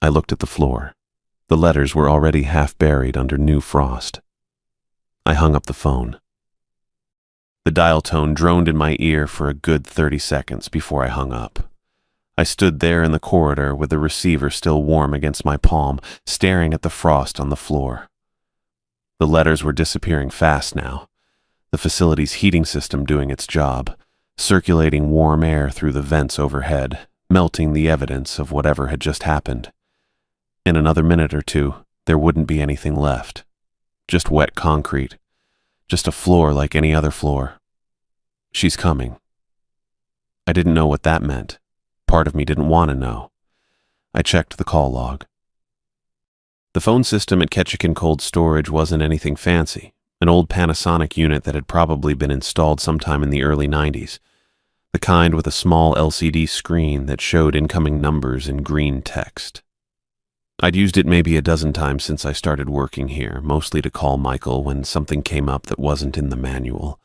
A: I looked at the floor. The letters were already half buried under new frost. I hung up the phone. The dial tone droned in my ear for a good 30 seconds before I hung up. I stood there in the corridor with the receiver still warm against my palm, staring at the frost on the floor. The letters were disappearing fast now, the facility's heating system doing its job, circulating warm air through the vents overhead, melting the evidence of whatever had just happened. In another minute or two, there wouldn't be anything left. Just wet concrete. Just a floor like any other floor. "She's coming." I didn't know what that meant. Part of me didn't want to know. I checked the call log. The phone system at Ketchikan Cold Storage wasn't anything fancy, an old Panasonic unit that had probably been installed sometime in the early 90s, the kind with a small LCD screen that showed incoming numbers in green text. I'd used it maybe a dozen times since I started working here, mostly to call Michael when something came up that wasn't in the manual.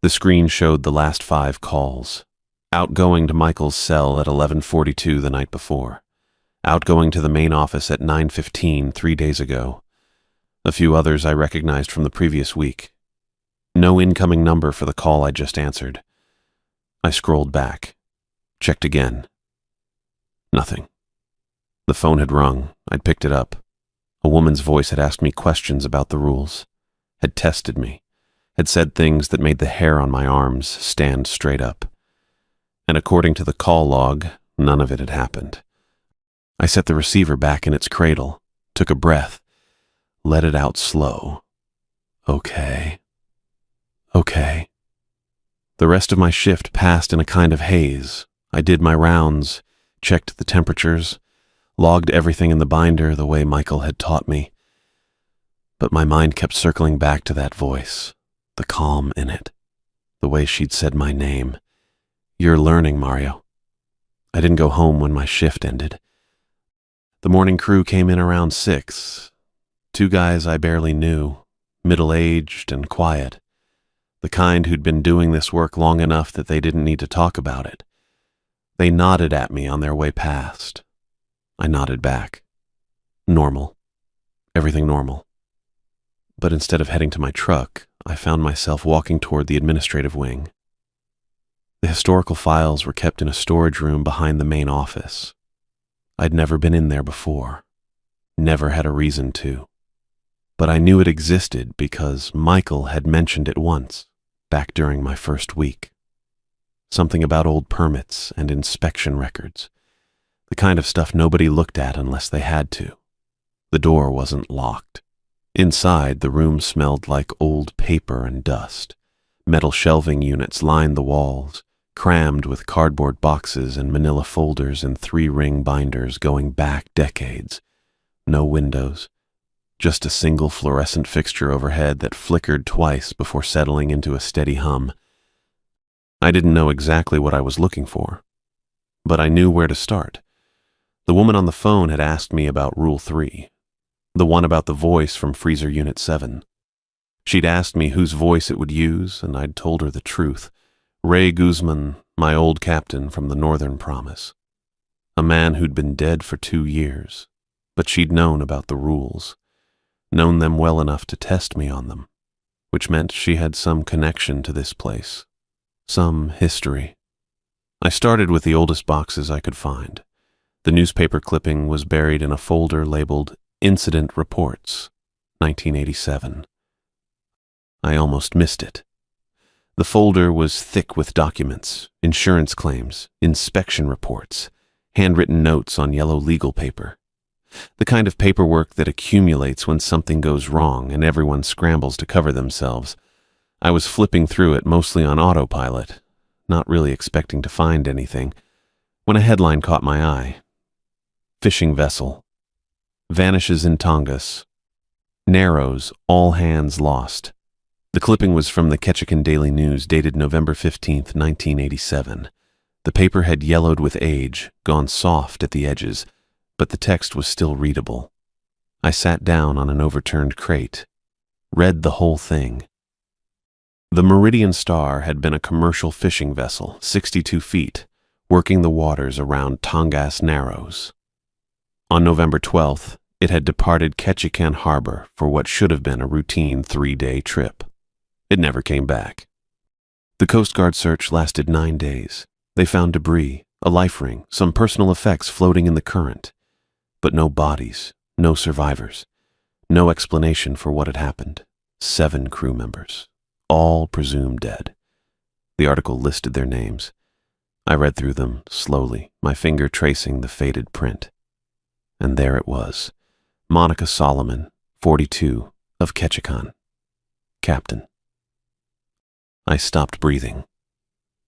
A: The screen showed the last 5 calls. Outgoing to Michael's cell at 11:42 the night before. Outgoing to the main office at 9:15 3 days ago. A few others I recognized from the previous week. No incoming number for the call I just answered. I scrolled back. Checked again. Nothing. The phone had rung. I'd picked it up. A woman's voice had asked me questions about the rules. Had tested me. Had said things that made the hair on my arms stand straight up. And according to the call log, none of it had happened. I set the receiver back in its cradle, took a breath, let it out slow. Okay. The rest of my shift passed in a kind of haze. I did my rounds, checked the temperatures, logged everything in the binder the way Michael had taught me. But my mind kept circling back to that voice, the calm in it, the way she'd said my name. "You're learning, Mario." I didn't go home when my shift ended. The morning crew came in around 6. 2 guys I barely knew, middle-aged and quiet. The kind who'd been doing this work long enough that they didn't need to talk about it. They nodded at me on their way past. I nodded back. Normal. Everything normal. But instead of heading to my truck, I found myself walking toward the administrative wing. The historical files were kept in a storage room behind the main office. I'd never been in there before. Never had a reason to. But I knew it existed because Michael had mentioned it once, back during my first week. Something about old permits and inspection records. The kind of stuff nobody looked at unless they had to. The door wasn't locked. Inside, the room smelled like old paper and dust. Metal shelving units lined the walls, crammed with cardboard boxes and manila folders and 3-ring binders going back decades. No windows. Just a single fluorescent fixture overhead that flickered twice before settling into a steady hum. I didn't know exactly what I was looking for, but I knew where to start. The woman on the phone had asked me about Rule 3, the one about the voice from Freezer Unit 7. She'd asked me whose voice it would use, and I'd told her the truth. Ray Guzman, my old captain from the Northern Promise. A man who'd been dead for 2 years, but she'd known about the rules, known them well enough to test me on them, which meant she had some connection to this place, some history. I started with the oldest boxes I could find. The newspaper clipping was buried in a folder labeled Incident Reports, 1987. I almost missed it. The folder was thick with documents, insurance claims, inspection reports, handwritten notes on yellow legal paper. The kind of paperwork that accumulates when something goes wrong and everyone scrambles to cover themselves. I was flipping through it mostly on autopilot, not really expecting to find anything, when a headline caught my eye. Fishing vessel. Vanishes in Tongass. Narrows, all hands lost. The clipping was from the Ketchikan Daily News dated November 15, 1987. The paper had yellowed with age, gone soft at the edges, but the text was still readable. I sat down on an overturned crate, read the whole thing. The Meridian Star had been a commercial fishing vessel, 62 feet, working the waters around Tongass Narrows. On November 12th, it had departed Ketchikan Harbor for what should have been a routine 3-day trip. It never came back. The Coast Guard search lasted 9 days. They found debris, a life ring, some personal effects floating in the current. But no bodies, no survivors, no explanation for what had happened. 7 crew members, all presumed dead. The article listed their names. I read through them slowly, my finger tracing the faded print. And there it was, Monica Solomon, 42, of Ketchikan, captain. I stopped breathing.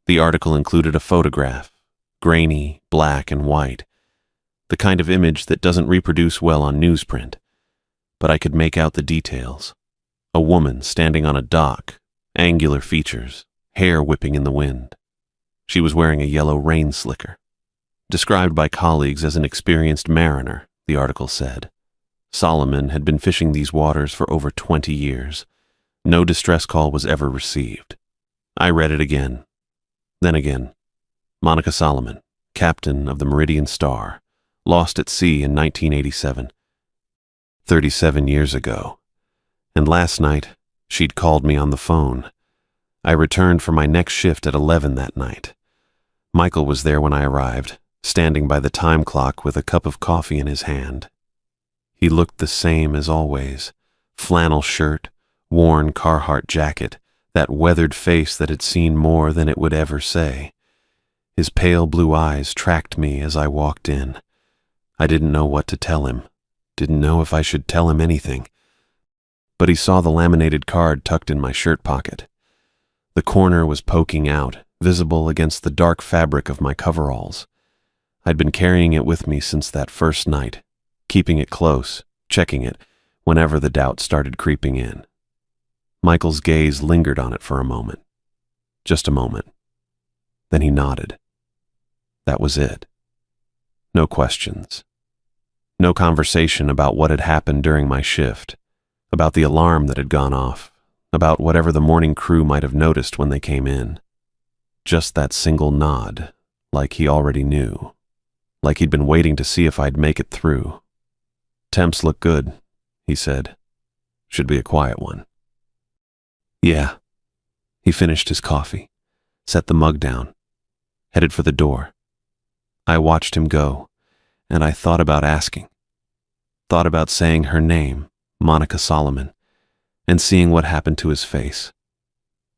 A: The article included a photograph, grainy, black and white, the kind of image that doesn't reproduce well on newsprint, but I could make out the details. A woman standing on a dock, angular features, hair whipping in the wind. She was wearing a yellow rain slicker. Described by colleagues as an experienced mariner, the article said. Solomon had been fishing these waters for over 20 years. No distress call was ever received. I read it again. Then again. Monica Solomon, captain of the Meridian Star, lost at sea in 1987. 37 years ago. And last night, she'd called me on the phone. I returned for my next shift at 11 that night. Michael was there when I arrived, standing by the time clock with a cup of coffee in his hand. He looked the same as always. Flannel shirt, worn Carhartt jacket, that weathered face that had seen more than it would ever say. His pale blue eyes tracked me as I walked in. I didn't know what to tell him, didn't know if I should tell him anything. But he saw the laminated card tucked in my shirt pocket. The corner was poking out, visible against the dark fabric of my coveralls. I'd been carrying it with me since that first night, keeping it close, checking it, whenever the doubt started creeping in. Michael's gaze lingered on it for a moment. Just a moment. Then he nodded. That was it. No questions. No conversation about what had happened during my shift, about the alarm that had gone off, about whatever the morning crew might have noticed when they came in. Just that single nod, like he already knew, like he'd been waiting to see if I'd make it through. Temps look good, he said. Should be a quiet one. Yeah. He finished his coffee, set the mug down, headed for the door. I watched him go, and I thought about asking. Thought about saying her name, Monica Solomon, and seeing what happened to his face.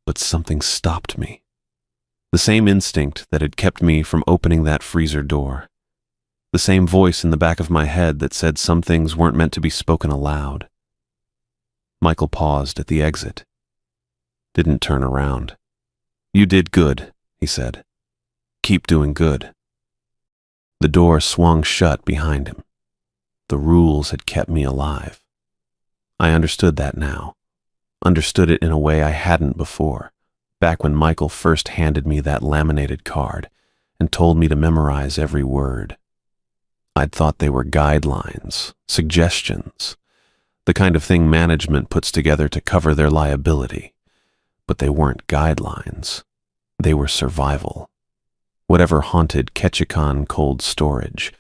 A: But something stopped me. The same instinct that had kept me from opening that freezer door. The same voice in the back of my head that said some things weren't meant to be spoken aloud. Michael paused at the exit. Didn't turn around. You did good, he said. Keep doing good. The door swung shut behind him. The rules had kept me alive. I understood that now. Understood it in a way I hadn't before, back when Michael first handed me that laminated card and told me to memorize every word. I'd thought they were guidelines, suggestions, the kind of thing management puts together to cover their liability. But they weren't guidelines. They were survival. Whatever haunted Ketchikan cold storage,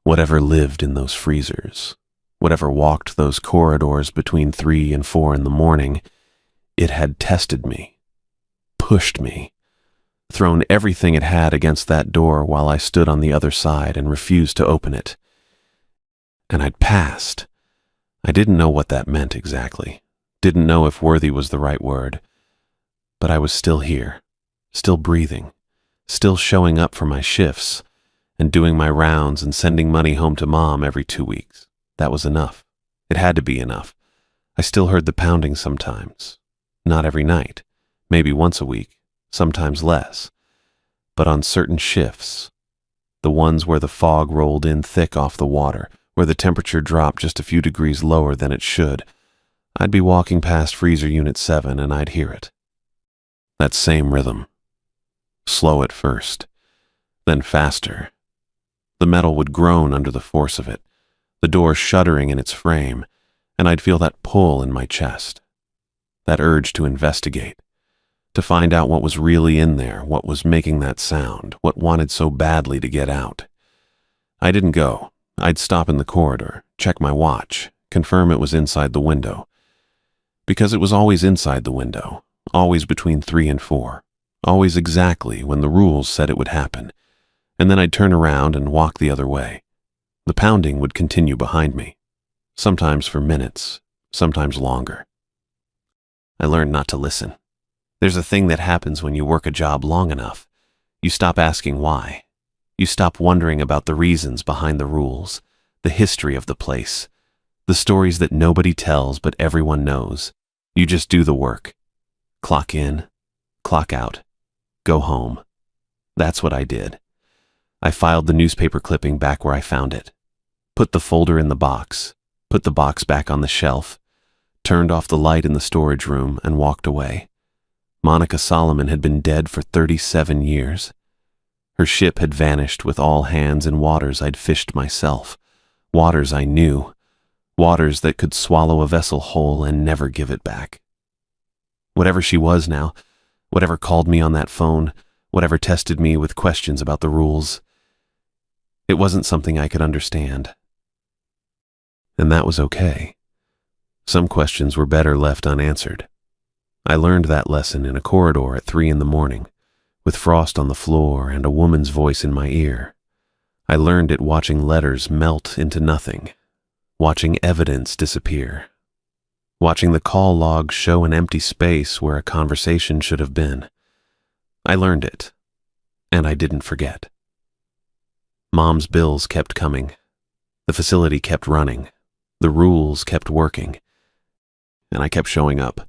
A: whatever lived in those freezers, whatever walked those corridors between 3 and 4 in the morning, It had tested me, pushed me, thrown everything it had against that door while I stood on the other side and refused to open it. And I'd passed. I didn't know what that meant exactly. Didn't know if worthy was the right word. But I was still here, still breathing, still showing up for my shifts, and doing my rounds and sending money home to Mom every 2 weeks. That was enough. It had to be enough. I still heard the pounding sometimes. Not every night. Maybe once a week. Sometimes less. But on certain shifts, the ones where the fog rolled in thick off the water, where the temperature dropped just a few degrees lower than it should, I'd be walking past Freezer Unit 7 and I'd hear it. That same rhythm. Slow at first, then faster. The metal would groan under the force of it, the door shuddering in its frame, and I'd feel that pull in my chest. That urge to investigate, to find out what was really in there, what was making that sound, what wanted so badly to get out. I didn't go. I'd stop in the corridor, check my watch, confirm it was inside the window. Because it was always inside the window, always between 3 and 4, always exactly when the rules said it would happen, and then I'd turn around and walk the other way. The pounding would continue behind me, sometimes for minutes, sometimes longer. I learned not to listen. There's a thing that happens when you work a job long enough. You stop asking why. You stop wondering about the reasons behind the rules, the history of the place, the stories that nobody tells but everyone knows. You just do the work. Clock in, clock out, go home. That's what I did. I filed the newspaper clipping back where I found it, put the folder in the box, put the box back on the shelf, turned off the light in the storage room, and walked away. Monica Solomon had been dead for 37 years. Her ship had vanished with all hands in waters I'd fished myself, waters I knew, waters that could swallow a vessel whole and never give it back. Whatever she was now, whatever called me on that phone, whatever tested me with questions about the rules, it wasn't something I could understand. And that was okay. Some questions were better left unanswered. I learned that lesson in a corridor at 3 in the morning, with frost on the floor and a woman's voice in my ear. I learned it watching letters melt into nothing, watching evidence disappear, watching the call log show an empty space where a conversation should have been. I learned it, and I didn't forget. Mom's bills kept coming. The facility kept running. The rules kept working. And I kept showing up.